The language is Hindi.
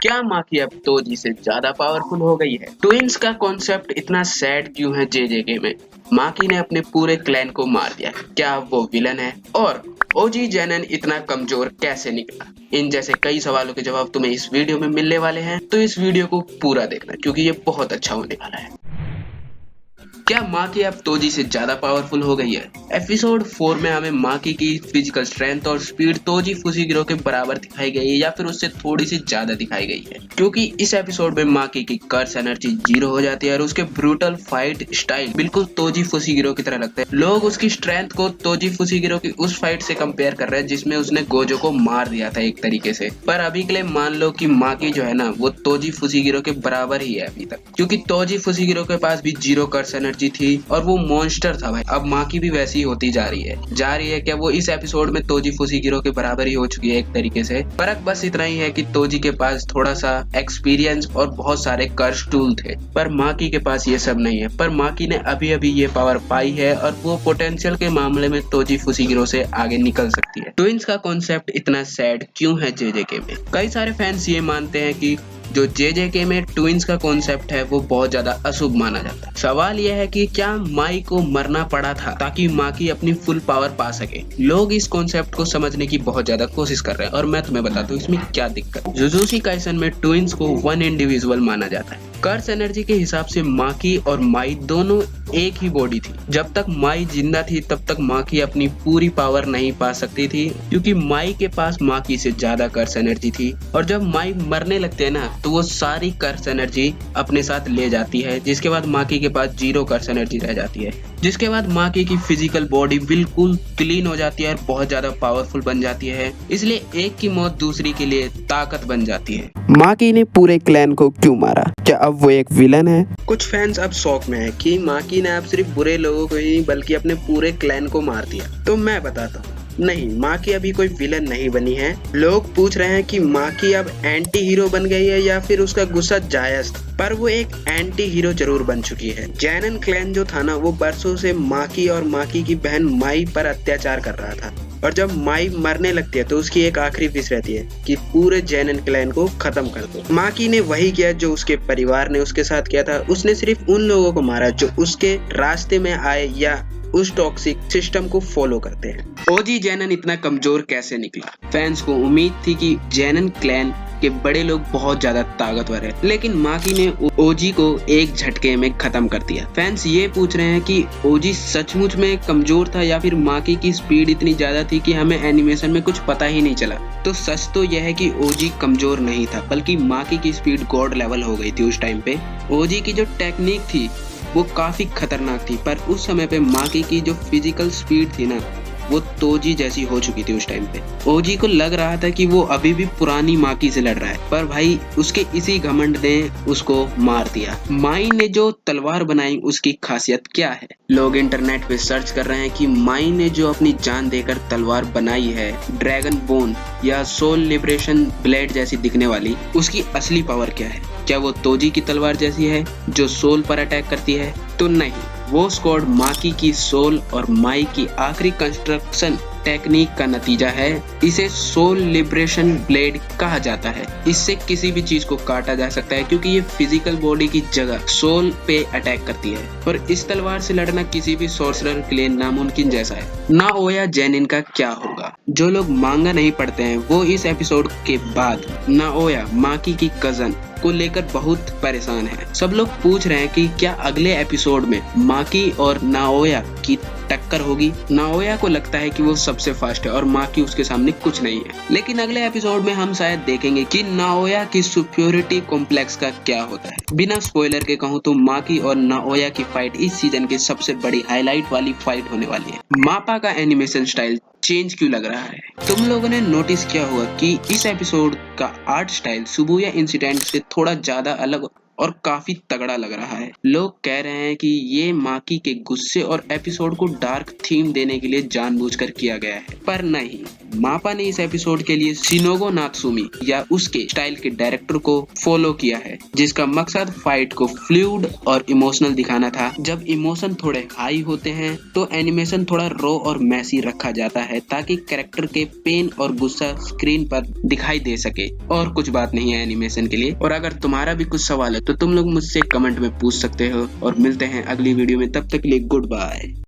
क्या माकी अब तोजी से ज्यादा पावरफुल हो गई है? ट्विंस का कॉन्सेप्ट इतना सैड क्यों है जेजेके में? माकी ने अपने पूरे क्लैन को मार दिया, क्या अब वो विलन है? और ओजी जेनन इतना कमजोर कैसे निकला? इन जैसे कई सवालों के जवाब तुम्हें इस वीडियो में मिलने वाले हैं, तो इस वीडियो को पूरा देखना क्योंकि ये बहुत अच्छा होने वाला है। क्या माकी अब तोजी से ज्यादा पावरफुल हो गई है? एपिसोड 4 में हमें माकी की फिजिकल स्ट्रेंथ और स्पीड तोजी फुशिगिरो के बराबर दिखाई गई है या फिर उससे थोड़ी सी ज्यादा दिखाई गई है, क्योंकि इस एपिसोड में माकी की कर्स एनर्जी 0 हो जाती है और उसके ब्रूटल फाइट स्टाइल बिल्कुल तोजी फुशिगिरो की तरह लगता है। लोग उसकी स्ट्रेंथ को तोजी फुशिगिरो की उस फाइट से कंपेयर कर रहे हैं जिसमें उसने गोजो को मार दिया था एक तरीके से, पर अभी के लिए मान लो कि माकी जो है ना वो तोजी फुशिगिरो के बराबर ही है अभी तक, क्योंकि तोजी फुशिगिरो के पास भी 0 कर्स एनर्जी थी और वो मॉन्स्टर था भाई। अब माकी भी वैसी ही होती जा रही है क्या वो इस एपिसोड में तोजी फुशिगिरो के बराबर ही हो चुकी है एक तरीके से। फर्क बस इतना ही है कि तोजी के पास थोड़ा सा एक्सपीरियंस और बहुत सारे कर्स टूल थे, पर माकी के पास ये सब नहीं है। पर माकी ने अभी अभी ये पावर पाई है और वो पोटेंशियल के मामले में तोजी फुशिगिरो से आगे निकल सकती है। ट्विंस का कॉन्सेप्ट इतना सैड क्यों है जेजेके में? कई सारे फैंस ये मानते हैं कि जो जेजेके में ट्विंस का कॉन्सेप्ट है वो बहुत ज्यादा अशुभ माना जाता है। सवाल यह है कि क्या माई को मरना पड़ा था ताकि माकी अपनी फुल पावर पा सके? लोग इस कॉन्सेप्ट को समझने की बहुत ज्यादा कोशिश कर रहे हैं और मैं तुम्हें बताता हूँ इसमें क्या दिक्कत। जुजुत्सु काइसन में ट्विंस को वन इंडिविजुअल माना जाता है। कर्स एनर्जी के हिसाब से माकी और माई दोनों एक ही बॉडी थी। जब तक माई जिंदा थी तब तक माकी अपनी पूरी पावर नहीं पा सकती थी, क्योंकि माई के पास माकी से ज्यादा कर्स एनर्जी थी। और जब माई मरने लगते हैं ना तो वो सारी कर्स एनर्जी अपने साथ ले जाती है, जिसके बाद माकी के पास 0 कर्स एनर्जी रह जाती है, जिसके बाद माकी की फिजिकल बॉडी बिल्कुल क्लीन हो जाती है और बहुत ज्यादा पावरफुल बन जाती है। इसलिए एक की मौत दूसरी के लिए ताकत बन जाती है। माकी ने पूरे क्लैन को क्यों मारा? क्या अब वो एक विलन है? कुछ फैंस अब शौक में है कि माकी ने अब सिर्फ बुरे लोगों को ही नहीं बल्कि अपने पूरे क्लैन को मार दिया। तो मैं बताता हूँ, नहीं, माकी अभी कोई विलन नहीं बनी है। लोग पूछ रहे हैं कि माकी अब एंटी हीरो बन गई है या फिर उसका गुस्सा जायज था, पर वो एक एंटी हीरो जरूर बन चुकी है। जेनन क्लैन जो था ना वो बरसों से माकी और माकी की बहन माई पर अत्याचार कर रहा था, और जब माई मरने लगती है तो उसकी एक आखिरी विश रहती है कि पूरे जेनन क्लैन को खत्म कर दो। माकी ने वही किया जो उसके परिवार ने उसके साथ किया था। उसने सिर्फ उन लोगों को मारा जो उसके रास्ते में आए या उस टॉक्सिक सिस्टम को फॉलो करते हैं। ओजी जेनन इतना कमजोर कैसे निकला? फैंस को उम्मीद थी कि जेनन क्लैन के बड़े लोग बहुत ज्यादा ताकतवर है, लेकिन माकी ने ओजी को एक झटके में खत्म कर दिया। फैंस ये पूछ रहे हैं कि ओजी सचमुच में कमजोर था या फिर माकी की स्पीड इतनी ज्यादा थी कि हमें एनिमेशन में कुछ पता ही नहीं चला। तो सच तो यह है कि ओजी कमजोर नहीं था, बल्कि माकी की स्पीड गॉड लेवल हो गई थी उस टाइम पे। ओजी की जो टेक्निक थी वो काफी खतरनाक थी, पर उस समय पे माकी की जो फिजिकल स्पीड थी ना वो तोजी जैसी हो चुकी थी उस टाइम पे। ओजी को लग रहा था कि वो अभी भी पुरानी माकी से लड़ रहा है, पर भाई उसके इसी घमंड ने उसको मार दिया। माई ने जो तलवार बनाई उसकी खासियत क्या है? लोग इंटरनेट पे सर्च कर रहे हैं कि माई ने जो अपनी जान देकर तलवार बनाई है ड्रैगन बोन या सोल लिबरेशन ब्लेड जैसी दिखने वाली, उसकी असली पावर क्या है? क्या वो तोजी की तलवार जैसी है जो सोल पर अटैक करती है? तो नहीं, वो स्क्वाड माकी की सोल और माई की आखिरी कंस्ट्रक्शन टेक्निक का नतीजा है। इसे सोल लिबरेशन ब्लेड कहा जाता है। इससे किसी भी चीज को काटा जा सकता है क्योंकि ये फिजिकल बॉडी की जगह सोल पे अटैक करती है, और इस तलवार से लड़ना किसी भी सोर्सरर के लिए नामुमकिन जैसा है। नाओया जेनिन का क्या होगा? जो लोग मांगा नहीं पढ़ते हैं वो इस एपिसोड के बाद नाओया माकी की कजन को लेकर बहुत परेशान है। सब लोग पूछ रहे हैं कि क्या अगले एपिसोड में माकी और नाओया की टक्कर होगी? नाओया को लगता है कि वो सबसे फास्ट है और माकी उसके सामने कुछ नहीं है, लेकिन अगले एपिसोड में हम शायद देखेंगे कि नाओया की सुपीरियरिटी कॉम्प्लेक्स का क्या होता है। बिना स्पॉइलर के कहूँ तो माकी और नाओया की फाइट इस सीजन की सबसे बड़ी हाईलाइट वाली फाइट होने वाली है। मापा का एनिमेशन स्टाइल चेंज क्यों लग रहा है? तुम लोगों ने नोटिस किया होगा कि इस एपिसोड का आर्ट स्टाइल सुबुया इंसिडेंट से थोड़ा ज्यादा अलग और काफी तगड़ा लग रहा है। लोग कह रहे हैं कि ये माकी के गुस्से और एपिसोड को डार्क थीम देने के लिए जानबूझकर किया गया है, पर नहीं, मापा ने इस एपिसोड के लिए शिनोगो नात्सुमी या उसके स्टाइल के डायरेक्टर को फॉलो किया है, जिसका मकसद फाइट को फ्लूइड और इमोशनल दिखाना था। जब इमोशन थोड़े हाई होते हैं तो एनिमेशन थोड़ा रॉ और मैसी रखा जाता है ताकि कैरेक्टर के पेन और गुस्सा स्क्रीन पर दिखाई दे सके। और कुछ बात नहीं है एनिमेशन के लिए। और अगर तुम्हारा भी कुछ सवाल है तो तुम लोग मुझसे कमेंट में पूछ सकते हो और मिलते हैं अगली वीडियो में। तब तक के लिए गुड बाय।